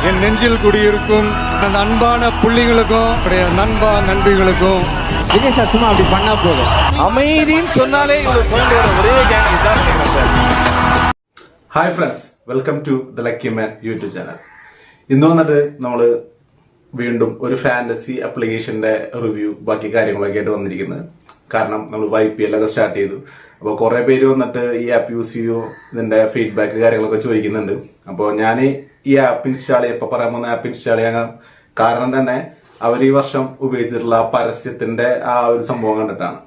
என் நெஞ்சில் குடியிருக்கும் அந்த அன்பான புள்ளிகளுக்கும் நண்பா நண்பிகளுக்கும் விஜய் சார் சும்மா அப்படி பண்ணா போதும். அமைதின்னு சொன்னாலே இவ்வளவு பாயிண்ட் வர ஒரே கேங் இதான் நினைக்கிறேன். Hi friends, welcome to the lucky man YouTube channel. ഇന്ന് വന്നിട്ട് നമ്മള് വീണ്ടും ഒരു ഫാന്റസി ആപ്ലിക്കേഷന്റെ റിവ്യൂ ബാക്കി കാര്യങ്ങളൊക്കെ ആയിട്ട് വന്നിരിക്കുന്നത്. കാരണം നമ്മൾ IPL ഒക്കെ സ്റ്റാർട്ട് ചെയ്തു. അപ്പോൾ കുറെ പേര് വന്നിട്ട് ഈ ആപ്പ് യൂസ് ചെയ്യൂ, ഇതിന്റെ ഫീഡ്ബാക്ക് കാര്യങ്ങളൊക്കെ ചോദിക്കുന്നുണ്ട്. അപ്പോൾ ഞാൻ ഈ ആപ്പ് ഇൻസ്റ്റാൾ ചെയ്യാൻ പറയാൻ പോകുന്ന ആപ്പ് ഇൻസ്റ്റാൾ ചെയ്യാൻ കാരണം തന്നെ അവർ ഈ വർഷം ഉപയോഗിച്ചിട്ടുള്ള പരസ്യത്തിന്റെ ആ ഒരു സംഭവം കണ്ടിട്ടാണ്.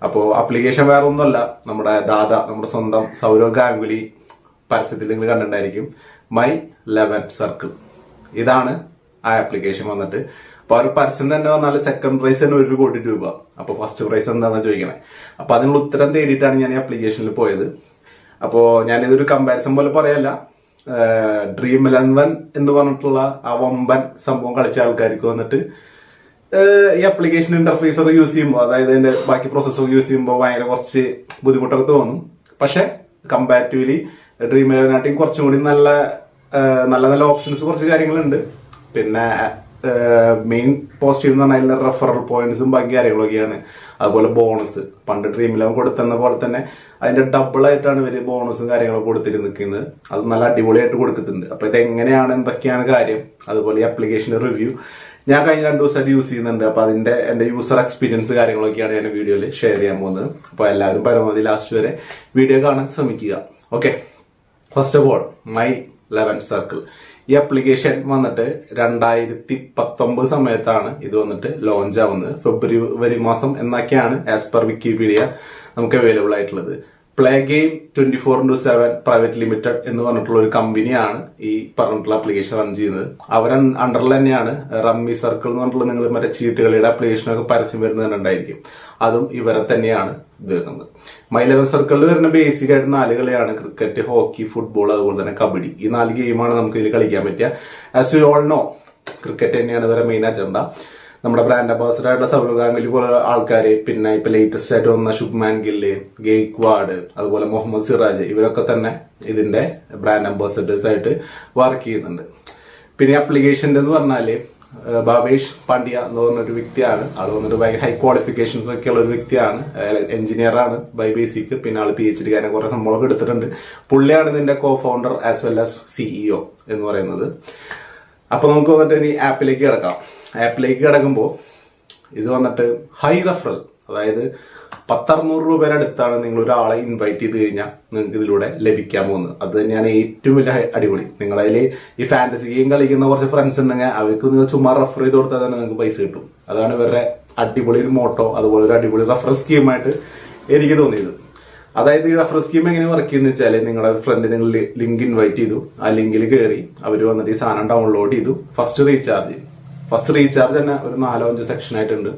അപ്പോൾ ആപ്ലിക്കേഷൻ വേറെ ഒന്നുമല്ല, നമ്മുടെ സ്വന്തം സൗരവ് ഗാംഗുലി പരസ്യത്തിൽ നിങ്ങൾ കണ്ടിട്ടുണ്ടായിരിക്കും. MY11CIRCLE ഇതാണ് ആ ആപ്ലിക്കേഷൻ വന്നിട്ട്. അപ്പൊ ആ ഒരു പരസ്യം തന്നെ വന്നാൽ സെക്കൻഡ് പ്രൈസ് തന്നെ 1 കോടി രൂപ. അപ്പൊ ഫസ്റ്റ് പ്രൈസ് എന്താണെന്ന് ചോദിക്കണേ. അപ്പൊ അതിനുള്ള ഉത്തരം തേടിയിട്ടാണ് ഞാൻ ഈ ആപ്ലിക്കേഷനിൽ പോയത്. അപ്പോ ഞാനിതൊരു കമ്പാരിസൺ പോലെ പറയല്ല, Dream11 എന്ന് പറഞ്ഞിട്ടുള്ള ആ വമ്പൻ സംഭവം കളിച്ച ആൾക്കാർക്ക് വന്നിട്ട് ഈ ആപ്ലിക്കേഷൻ ഇന്റർഫേസ് ഒക്കെ യൂസ് ചെയ്യുമ്പോൾ, അതായത് അതിന്റെ ബാക്കി പ്രോസസ്സൊക്കെ യൂസ് ചെയ്യുമ്പോൾ ഭയങ്കര കുറച്ച് ബുദ്ധിമുട്ടൊക്കെ തോന്നും. പക്ഷെ കമ്പാരിറ്റീവ്ലി Dream11 കുറച്ചും കൂടി നല്ല നല്ല ഓപ്ഷൻസ് കുറച്ച് കാര്യങ്ങളുണ്ട്. പിന്നെ മെയിൻ പോസിറ്റീവ് എന്ന് പറഞ്ഞാൽ റെഫറൽ പോയിന്റ്സും ബാക്കി കാര്യങ്ങളൊക്കെയാണ്. അതുപോലെ ബോണസ് പണ്ട് Dream11 കൊടുത്തുന്ന പോലെ തന്നെ അതിന്റെ ഡബിൾ ആയിട്ടാണ് ഇവര് ബോണസും കാര്യങ്ങളൊക്കെ കൊടുത്തിട്ട് നിൽക്കുന്നത്. അത് നല്ല അടിപൊളിയായിട്ട് കൊടുക്കുന്നുണ്ട്. അപ്പൊ ഇത് എങ്ങനെയാണ്, എന്തൊക്കെയാണ് കാര്യം, അതുപോലെ ഈ ആപ്ലിക്കേഷന്റെ റിവ്യൂ ഞാൻ കഴിഞ്ഞ 2 ദിവസമായിട്ട് യൂസ് ചെയ്യുന്നുണ്ട്. അപ്പൊ എന്റെ യൂസർ എക്സ്പീരിയൻസ് കാര്യങ്ങളൊക്കെയാണ് ഞാൻ വീഡിയോയിൽ ഷെയർ ചെയ്യാൻ പോകുന്നത്. അപ്പൊ എല്ലാവരും പരമാവധി ലാസ്റ്റ് വരെ വീഡിയോ കാണാൻ ശ്രമിക്കുക. Okay, first of all MY11CIRCLE ഈ ആപ്ലിക്കേഷൻ വന്നിട്ട് 2019 സമയത്താണ് ഇത് വന്നിട്ട് ലോഞ്ച് ആവുന്നത്. ഫെബ്രുവരി മാസം എന്നൊക്കെയാണ് ആസ് പെർ വിക്കിപീഡിയ നമുക്ക് അവൈലബിൾ ആയിട്ടുള്ളത്. പ്ലേ ഗെയിം 24/7 പ്രൈവറ്റ് ലിമിറ്റഡ് എന്ന് പറഞ്ഞിട്ടുള്ള ഒരു കമ്പനിയാണ് ഈ പറഞ്ഞിട്ടുള്ള ആപ്ലിക്കേഷൻ റൺ ചെയ്യുന്നത്. അവർ അണ്ടറിൽ തന്നെയാണ് റമ്മി സർക്കിൾ എന്ന് പറഞ്ഞിട്ടുള്ള നിങ്ങൾ മറ്റേ ചീട്ടുകളിയുടെ ആപ്ലിക്കേഷനൊക്കെ പരസ്യം വരുന്നത് ഉണ്ടായിരിക്കും. അതും ഇവരെ തന്നെയാണ് ഇത് വരുന്നത്. MY11CIRCLE വരുന്ന ബേസിക് ആയിട്ട് 4 കളിയാണ്: ക്രിക്കറ്റ്, ഹോക്കി, ഫുട്ബോൾ, അതുപോലെ തന്നെ കബഡി. ഈ 4 ഗെയിമാണ് നമുക്ക് ഇതിൽ കളിക്കാൻ പറ്റുക. As you all no, cricket തന്നെയാണ് ഇവരെ മെയിൻ അജണ്ട. നമ്മുടെ ബ്രാൻഡ് അംബാസഡർ ആയിട്ടുള്ള സൗരവ് ഗാംഗുലി പോലെ ആൾക്കാര്, പിന്നെ ഇപ്പൊ ലേറ്റസ്റ്റ് ആയിട്ട് വന്ന ശുഭ്മാൻ ഗില്ല്, ഗെയ്ക്വാഡ്, അതുപോലെ മുഹമ്മദ് സിറാജ്, ഇവരൊക്കെ തന്നെ ഇതിന്റെ ബ്രാൻഡ് അംബാസഡേഴ്സ് ആയിട്ട് വർക്ക് ചെയ്യുന്നുണ്ട്. പിന്നെ ആപ്ലിക്കേഷന്റെ എന്ന് പറഞ്ഞാല് ഭാവേഷ് പാണ്ഡ്യ എന്ന് പറഞ്ഞൊരു വ്യക്തിയാണ്. ആള് വന്നിട്ട് ഭയങ്കര ഹൈ ക്വാളിഫിക്കേഷൻസ് ഒക്കെ ഉള്ള ഒരു വ്യക്തിയാണ്. എഞ്ചിനീയർ ആണ് ബൈ ബേസിക്. പിന്നെ ആള് PhD കാര്യം കുറെ സംഭവമൊക്കെ എടുത്തിട്ടുണ്ട്. പുള്ളിയാണ് ഇതിന്റെ co founder as well as CEO എന്ന് പറയുന്നത്. അപ്പൊ നമുക്ക് വന്നിട്ട് ഇനി ആപ്പിലേക്ക് കിടക്കാം. ആപ്പിലേക്ക് കിടക്കുമ്പോൾ ഇത് വന്നിട്ട് ഹൈ റെഫറൽ, അതായത് 100-600 രൂപയുടെ അടുത്താണ് നിങ്ങൾ ഒരാളെ ഇൻവൈറ്റ് ചെയ്ത് കഴിഞ്ഞാൽ നിങ്ങൾക്ക് ഇതിലൂടെ ലഭിക്കാൻ പോകുന്നത്. അത് തന്നെയാണ് ഏറ്റവും വലിയ അടിപൊളി. നിങ്ങളതിൽ ഈ ഫാന്റസി ഗെയിം കളിക്കുന്ന കുറച്ച് ഫ്രണ്ട്സ് ഉണ്ടെങ്കിൽ അവർക്ക് നിങ്ങൾ ചുമ്മാ റെഫർ ചെയ്ത് കൊടുത്താൽ തന്നെ നിങ്ങൾക്ക് പൈസ കിട്ടും. അതാണ് ഇവരുടെ അടിപൊളി ഒരു മോട്ടോ, അതുപോലെ ഒരു അടിപൊളി റെഫറൽ സ്കീമായിട്ട് എനിക്ക് തോന്നിയത്. അതായത് ഈ റെഫറൽ സ്കീം എങ്ങനെ വർക്ക് ചെയ്യുന്ന വെച്ചാൽ, നിങ്ങളുടെ ഫ്രണ്ട് നിങ്ങൾ ലിങ്ക് ഇൻവൈറ്റ് ചെയ്തു, ആ ലിങ്കിൽ കയറി അവർ വന്നിട്ട് ഈ സാധനം ഡൗൺലോഡ് ചെയ്തു. ഫസ്റ്റ് റീചാർജ് തന്നെ ഒരു 4-5 സെക്ഷൻ ആയിട്ടുണ്ട്.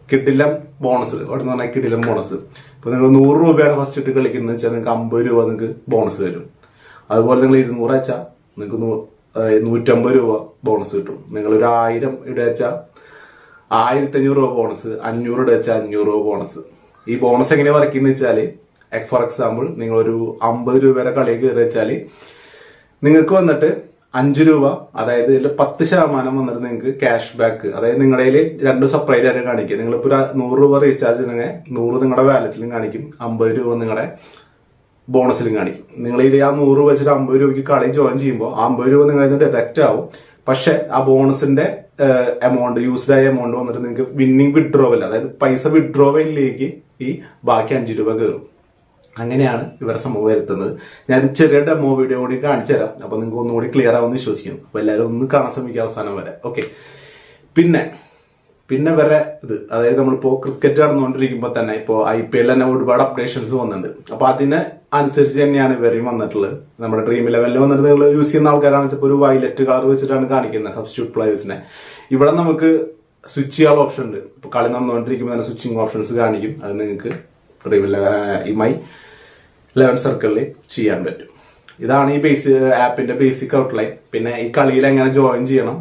കിടിലം ബോണസ് അവിടെ നിന്ന് പറഞ്ഞാൽ കിടിലം ബോണസ്. ഇപ്പൊ നിങ്ങൾ 100 രൂപയാണ് ഫസ്റ്റ് ഇട്ട് കളിക്കുന്നത് വെച്ചാൽ നിങ്ങൾക്ക് 50 രൂപ നിങ്ങൾക്ക് ബോണസ് വരും. അതുപോലെ നിങ്ങൾ 200 അയച്ചാൽ നിങ്ങൾക്ക് 150 രൂപ ബോണസ് കിട്ടും. നിങ്ങൾ ഒരു 1000 ഇടച്ചാൽ 1500 രൂപ ബോണസ്, 500 ഇടച്ചാൽ 500 രൂപ ബോണസ്. ഈ ബോണസ് എങ്ങനെ വർക്ക് ചെയ്യുന്ന വെച്ചാല്, ഫോർ എക്സാമ്പിൾ നിങ്ങളൊരു 50 രൂപയുടെ കളിയിൽ കയറി വെച്ചാല് നിങ്ങൾക്ക് വന്നിട്ട് 5 രൂപ, അതായത് ഇതിൽ 10% വന്നിട്ട് നിങ്ങൾക്ക് ക്യാഷ് ബാക്ക്, അതായത് നിങ്ങളുടെ 2 സെപ്പറേറ്റ് ആയിട്ട് കാണിക്കും. നിങ്ങളിപ്പോ 100 രൂപ റീചാർജ് ചെയ്യണമെങ്കിൽ 100 നിങ്ങളുടെ വാലറ്റിലും കാണിക്കും, 50 രൂപ നിങ്ങളുടെ ബോണസിലും കാണിക്കും. നിങ്ങൾ ഇതിൽ ആ 100 രൂപ വെച്ചിട്ട് 50 രൂപയ്ക്ക് കളി ജോയിൻ ചെയ്യുമ്പോൾ 50 രൂപ നിങ്ങളിൽ ഡയറക്റ്റ് ആവും. പക്ഷെ ആ ബോണസിന്റെ എമൗണ്ട്, യൂസ്ഡായ എമൗണ്ട് വന്നിട്ട് നിങ്ങൾക്ക് വിന്നിംഗ് വിഡ്രോവൽ, അതായത് പൈസ വിഡ്രോവലിലേക്ക് ഈ ബാക്കി 5 രൂപ കയറും. അങ്ങനെയാണ് ഇവരെ സംഭവം വരുത്തുന്നത്. ഞാൻ ചെറിയ ഡെമോ വീഡിയോ കൂടി കാണിച്ചു തരാം. അപ്പൊ നിങ്ങൾക്ക് ഒന്നുകൂടി ക്ലിയർ ആവുമെന്ന് വിശ്വസിക്കുന്നു. അപ്പൊ എല്ലാവരും ഒന്ന് കാണാൻ ശ്രമിക്കുക അവസാനം വരെ. ഓക്കെ, പിന്നെ വരെ ഇത്, അതായത് നമ്മളിപ്പോ ക്രിക്കറ്റ് നടന്നുകൊണ്ടിരിക്കുമ്പോൾ തന്നെ ഇപ്പോൾ IPL തന്നെ ഒരുപാട് അപ്ഡേഷൻസ് വന്നിട്ടുണ്ട്. അപ്പൊ അതിന് അനുസരിച്ച് തന്നെയാണ് ഇവരെയും വന്നിട്ടുള്ളത്. നമ്മുടെ Dream11 വന്നിട്ട് നിങ്ങൾ യൂസ് ചെയ്യുന്ന ആൾക്കാരാണ് ചിലപ്പോൾ ഒരു വയലറ്റ് കളർ വെച്ചിട്ടാണ് കാണിക്കുന്നത് സബ്സ്റ്റിറ്റ്യൂട്ട് പ്ലേയേഴ്സിനെ. ഇവിടെ നമുക്ക് സ്വിച്ച് ചെയ്യാനുള്ള ഓപ്ഷൻ ഉണ്ട്. ഇപ്പൊ കളി നടന്നുകൊണ്ടിരിക്കുമ്പോൾ തന്നെ സ്വിച്ചിങ് ഓപ്ഷൻസ് കാണിക്കും. അത് നിങ്ങൾക്ക് MY11CIRCLE ചെയ്യാൻ പറ്റും. ഇതാണ് ഈ ആപ്പിന്റെ ബേസിക് ഔട്ട്ലൈൻ. പിന്നെ ഈ കളിയിൽ എങ്ങനെ ജോയിൻ ചെയ്യണം,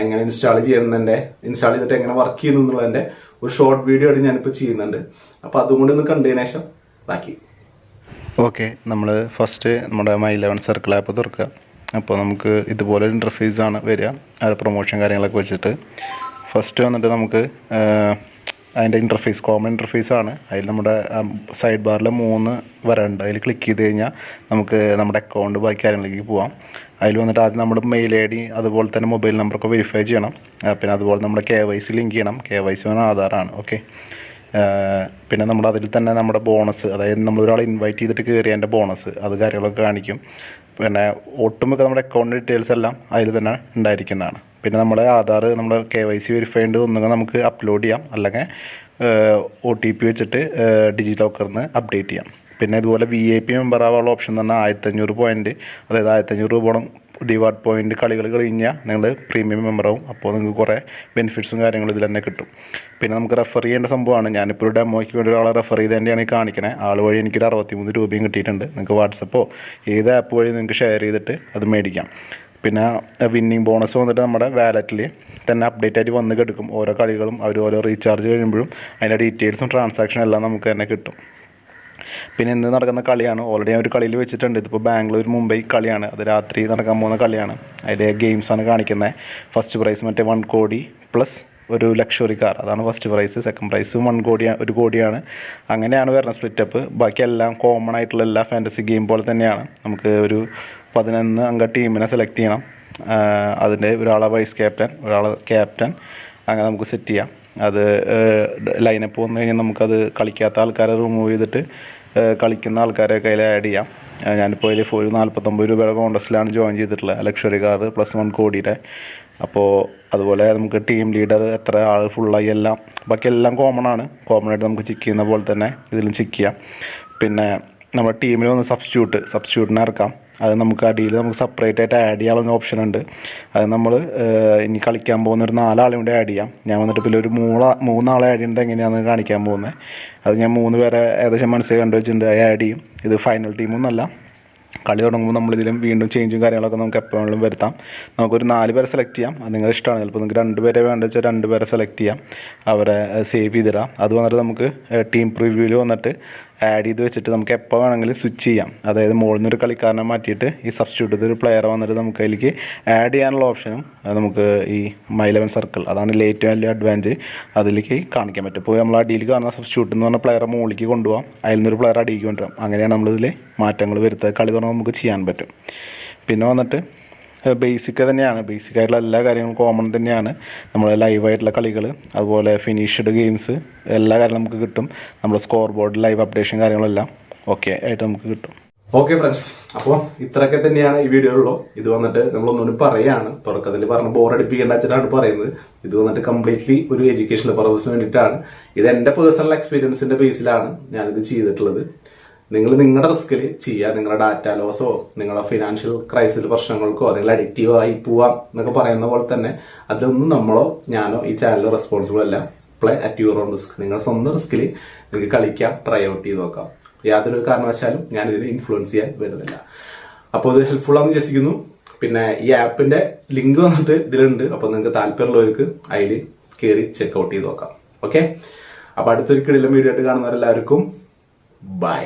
എങ്ങനെ ഇൻസ്റ്റാൾ ചെയ്യണമെന്നെ, ഇൻസ്റ്റാൾ ചെയ്തിട്ട് എങ്ങനെ വർക്ക് ചെയ്യുന്നു എന്നുള്ളതിന്റെ ഒരു ഷോർട്ട് വീഡിയോ ആയിട്ട് ഞാനിപ്പോൾ ചെയ്യുന്നുണ്ട്. അപ്പൊ അതും കൂടി ഒന്ന് കണ്ടതിന് ശേഷം ബാക്കി. ഓക്കെ, നമ്മൾ ഫസ്റ്റ് നമ്മുടെ MY11CIRCLE ആപ്പ് തുറക്കുക. അപ്പോൾ നമുക്ക് ഇതുപോലെ ഇൻ്റർഫേസാണ് വരിക, അതിൻ്റെ പ്രൊമോഷൻ കാര്യങ്ങളൊക്കെ വെച്ചിട്ട്. ഫസ്റ്റ് വന്നിട്ട് നമുക്ക് അതിൻ്റെ ഇൻ്റർഫേസ് കോമൺ ഇൻ്റർഫേസാണ്. അതിൽ നമ്മുടെ സൈഡ് ബാറിൽ 3 വരണ്ട്, അതിൽ ക്ലിക്ക് ചെയ്ത് കഴിഞ്ഞാൽ നമുക്ക് നമ്മുടെ അക്കൗണ്ട് ബാക്കി കാര്യങ്ങളിലേക്ക് പോകാം. അതിൽ വന്നിട്ട് ആദ്യം നമ്മുടെ മെയിൽ ഐ ഡി അതുപോലെ തന്നെ മൊബൈൽ നമ്പറൊക്കെ വെരിഫൈ ചെയ്യണം. പിന്നെ അതുപോലെ നമ്മുടെ KYC ലിങ്ക് ചെയ്യണം. KYC ആധാറാണ്. ഓക്കെ. പിന്നെ നമ്മുടെ അതിൽ തന്നെ നമ്മുടെ ബോണസ്, അതായത് നമ്മളൊരാളെ ഇൻവൈറ്റ് ചെയ്തിട്ട് കയറിയതിൻ്റെ ബോണസ് അത് കാര്യങ്ങളൊക്കെ കാണിക്കും. പിന്നെ ഒട്ടുമിക്ക നമ്മുടെ അക്കൗണ്ട് ഡീറ്റെയിൽസ് എല്ലാം അതിൽ തന്നെ ഉണ്ടായിരിക്കുന്നതാണ്. പിന്നെ നമ്മുടെ ആധാർ, നമ്മുടെ KYC വെരിഫൈഡ് ഒന്നുകിൽ നമുക്ക് അപ്ലോഡ് ചെയ്യാം, അല്ലെങ്കിൽ OTP വെച്ചിട്ട് ഡിജി ലോക്കറിന് അപ്ഡേറ്റ് ചെയ്യാം. പിന്നെ ഇതുപോലെ VIP മെമ്പർ ആവാനുള്ള ഓപ്ഷൻ തന്നെ 1500 പോയിൻറ്റ്, അതായത് 1500 രൂപയോളം ഡിവാർഡ് പോയിൻറ്റ് കളികൾ കഴിഞ്ഞാൽ നിങ്ങൾ പ്രീമിയം മെമ്പറാവും. അപ്പോൾ നിങ്ങൾക്ക് കുറേ ബെനിഫിറ്റ്സും കാര്യങ്ങളും ഇതിൽ തന്നെ കിട്ടും. പിന്നെ നമുക്ക് റെഫർ ചെയ്യേണ്ട സംഭവമാണ്. ഞാനിപ്പോൾ ഒരു ഡെമോയ്ക്ക് വേണ്ടി ഒരാളെ റെഫർ ചെയ്ത് തന്നെയാണ് ഈ കാണിക്കണേ. ആൾ വഴി എനിക്കൊരു 63 രൂപയും കിട്ടിയിട്ടുണ്ട്. നിങ്ങൾക്ക് വാട്സപ്പോ ഏത് ആപ്പ് വഴി നിങ്ങൾക്ക് ഷെയർ ചെയ്തിട്ട് അത് മേടിക്കാം. പിന്നെ വിന്നിങ് ബോണസ് വന്നിട്ട് നമ്മുടെ വാലറ്റിൽ തന്നെ അപ്ഡേറ്റ് ആയിട്ട് വന്ന് കിടക്കും. ഓരോ കളികളും അവർ ഓരോ റീചാർജ് കഴിയുമ്പോഴും അതിൻ്റെ ഡീറ്റെയിൽസും ട്രാൻസാക്ഷനും എല്ലാം നമുക്ക് തന്നെ കിട്ടും. പിന്നെ ഇന്ന് നടക്കുന്ന കളിയാണ്, ഓൾറെഡി ഞാൻ ഒരു കളിയിൽ വെച്ചിട്ടുണ്ട്. ഇതിപ്പോൾ ബാംഗ്ലൂർ മുംബൈ കളിയാണ്, അത് രാത്രി നടക്കാൻ പോകുന്ന കളിയാണ്. അതിലെ ഗെയിംസാണ് കാണിക്കുന്നത്. ഫസ്റ്റ് പ്രൈസ് മറ്റേ 1 കോടി പ്ലസ് ഒരു ലക്ഷറി കാർ, അതാണ് ഫസ്റ്റ് പ്രൈസ്. സെക്കൻഡ് പ്രൈസ് 1 കോടിയാണ്. അങ്ങനെയാണ് വരുന്നത് സ്പ്ലിറ്റപ്പ്. ബാക്കി എല്ലാം കോമൺ ആയിട്ടുള്ള എല്ലാ ഫാൻറ്റസി ഗെയിം പോലെ തന്നെയാണ്. നമുക്ക് ഒരു 11 അംഗ ടീമിനെ സെലക്ട് ചെയ്യണം. അതിൻ്റെ ഒരാളെ വൈസ് ക്യാപ്റ്റൻ, ഒരാളെ ക്യാപ്റ്റൻ, അങ്ങനെ നമുക്ക് സെറ്റ് ചെയ്യാം. അത് ലൈനപ്പ് വന്നു കഴിഞ്ഞാൽ നമുക്കത് കളിക്കാത്ത ആൾക്കാരെ റിമൂവ് ചെയ്തിട്ട് കളിക്കുന്ന ആൾക്കാരെ കയ്യിൽ ആഡ് ചെയ്യാം. ഞാനിപ്പോൾ അതിൽ ഒരു 49 രൂപയുടെ കോൺടസ്റ്റിലാണ് ജോയിൻ ചെയ്തിട്ടുള്ളത്, ലക്ഷറി കാർ പ്ലസ് 1 കോടിയുടെ. അപ്പോൾ അതുപോലെ നമുക്ക് ടീം ലീഡർ എത്ര ആൾ ഫുള്ളായി എല്ലാം, ബാക്കി എല്ലാം കോമൺ ആണ്. കോമൺ ആയിട്ട് നമുക്ക് ചെക്ക് ചെയ്യുന്ന പോലെ തന്നെ ഇതിലും ചെക്ക് ചെയ്യാം. പിന്നെ നമ്മുടെ ടീമിൽ വന്ന് സബ്സ്റ്റിറ്റ്യൂട്ടിനെ ഇറക്കാം. അത് നമുക്ക് അടിയിൽ നമുക്ക് സെപ്പറേറ്റ് ആയിട്ട് ആഡ് ചെയ്യാനുള്ള ഓപ്ഷൻ ഉണ്ട്. അത് നമ്മൾ ഇനി കളിക്കാൻ പോകുന്ന ഒരു 4 ആളെ കൂടെ ആഡ് ചെയ്യാം. ഞാൻ വന്നിട്ട് പിന്നെ ഒരു 3 ആളെ ആഡ് ചെയ്യുന്നത് എങ്ങനെയാണെന്ന് കാണിക്കാൻ പോകുന്നത്. അത് ഞാൻ 3 പേരെ ഏകദേശം മനസ്സിൽ കണ്ടുവച്ചിട്ടുണ്ട്, അത് ആഡ് ചെയ്യും. ഇത് ഫൈനൽ ടീമൊന്നുമല്ല. കളി തുടങ്ങുമ്പോൾ നമ്മളിതിലും വീണ്ടും ചേഞ്ചും കാര്യങ്ങളൊക്കെ നമുക്ക് എപ്പോഴും വരുത്താം. നമുക്കൊരു 4 പേരെ സെലക്ട് ചെയ്യാം, അത് നിങ്ങളുടെ ഇഷ്ടമാണ്. ചിലപ്പോൾ നിങ്ങൾക്ക് 2 പേരെ വേണ്ടത് വെച്ചാൽ 2 പേരെ സെലക്ട് ചെയ്യാം, അവരെ സേവ് ചെയ്തിടാം. അത് വന്നിട്ട് നമുക്ക് ടീം പ്രിവ്യൂവിൽ വന്നിട്ട് ആഡ് ചെയ്ത് വെച്ചിട്ട് നമുക്ക് എപ്പോൾ വേണമെങ്കിലും സ്വിച്ച് ചെയ്യാം. അതായത് മുകളിൽ നിന്നൊരു കളിക്കാരനെ മാറ്റിയിട്ട് ഈ സബ്സ്റ്റിറ്റ്യൂട്ട് ഒരു പ്ലെയർ വന്നിട്ട് നമുക്ക് അതിലേക്ക് ആഡ് ചെയ്യാനുള്ള ഓപ്ഷനും നമുക്ക് ഈ My11CIRCLE, അതാണ് ഏറ്റവും വലിയ അഡ്വാൻറ്റേജ്, അതിലേക്ക് കാണിക്കാൻ പറ്റും. ഇപ്പോൾ നമ്മൾ അടിയിൽ കാണുന്ന സബ്സ്റ്റിറ്റ്യൂട്ട് എന്ന് പറഞ്ഞ പ്ലെയറെ മുകളിലേക്ക് കൊണ്ടുപോകാം, അതിൽ നിന്നൊരു പ്ലെയർ അടിയിലേക്ക് കൊണ്ടുവരാം. അങ്ങനെയാണ് നമ്മളിതിൽ മാറ്റങ്ങൾ വരുത്തുക. കളി തുടങ്ങുമ്പോൾ നമുക്ക് ചെയ്യാൻ പറ്റും. പിന്നെ വന്നിട്ട് ബേസിക്കായിട്ടുള്ള എല്ലാ കാര്യങ്ങളും കോമൺ തന്നെയാണ്. നമ്മൾ ലൈവായിട്ടുള്ള കളികൾ, അതുപോലെ ഫിനിഷ്ഡ് ഗെയിംസ്, എല്ലാ കാര്യങ്ങളും നമുക്ക് കിട്ടും. നമ്മുടെ സ്കോർ ബോർഡ് ലൈവ് അപ്ഡേഷൻ കാര്യങ്ങളെല്ലാം ഓക്കെ ആയിട്ട് നമുക്ക് കിട്ടും. ഓക്കെ ഫ്രണ്ട്സ്, അപ്പോൾ ഇത്രയൊക്കെ തന്നെയാണ് ഈ വീഡിയോ ഉള്ളൂ. ഇത് വന്നിട്ട് നമ്മളൊന്നുകൂടി പറയാണ്, തുടക്കത്തിൽ പറഞ്ഞ ബോറടിപ്പിക്കേണ്ട വെച്ചിട്ടാണ് പറയുന്നത്. ഇത് വന്നിട്ട് കംപ്ലീറ്റ്ലി ഒരു എഡ്യൂക്കേഷണൽ പർപ്പസിന് വേണ്ടിയിട്ടാണ്. ഇത് എന്റെ പേഴ്സണൽ എക്സ്പീരിയൻസിന്റെ ബേസിലാണ് ഞാനിത് ചെയ്തിട്ടുള്ളത്. നിങ്ങൾ നിങ്ങളുടെ റിസ്കിൽ ചെയ്യുക. നിങ്ങളുടെ ഡാറ്റ ലോസോ നിങ്ങളുടെ ഫിനാൻഷ്യൽ ക്രൈസിസ് പ്രശ്നങ്ങൾക്കോ നിങ്ങൾ അഡിക്റ്റീവ് ആയി പോവാം എന്നൊക്കെ പറയുന്ന പോലെ തന്നെ അതിലൊന്നും നമ്മളോ ഞാനോ ഈ ചാനൽ റെസ്പോൺസിബിൾ അല്ല. Play at your own risk. നിങ്ങളുടെ സ്വന്തം റിസ്കിൽ നിങ്ങൾക്ക് കളിക്കാം, ട്രൈ ഔട്ട് ചെയ്ത് നോക്കാം. യാതൊരു കാരണവശാലും ഞാനിതിനെ ഇൻഫ്ലുവൻസ് ചെയ്യാൻ വരുന്നില്ല. അപ്പോൾ ഇത് ഹെൽപ്ഫുൾ ആണെന്ന് വിശ്വസിക്കുന്നു. പിന്നെ ഈ ആപ്പിന്റെ ലിങ്ക് വന്നിട്ട് ഇതിലുണ്ട്. അപ്പോൾ നിങ്ങൾക്ക് താല്പര്യമുള്ളവർക്ക് അതിൽ കയറി ചെക്കൗട്ട് ചെയ്ത് നോക്കാം. ഓക്കെ, അപ്പോൾ അടുത്തൊരിക്കലും വീഡിയോ ആയിട്ട് കാണുന്നവരെല്ലാവർക്കും ബൈ.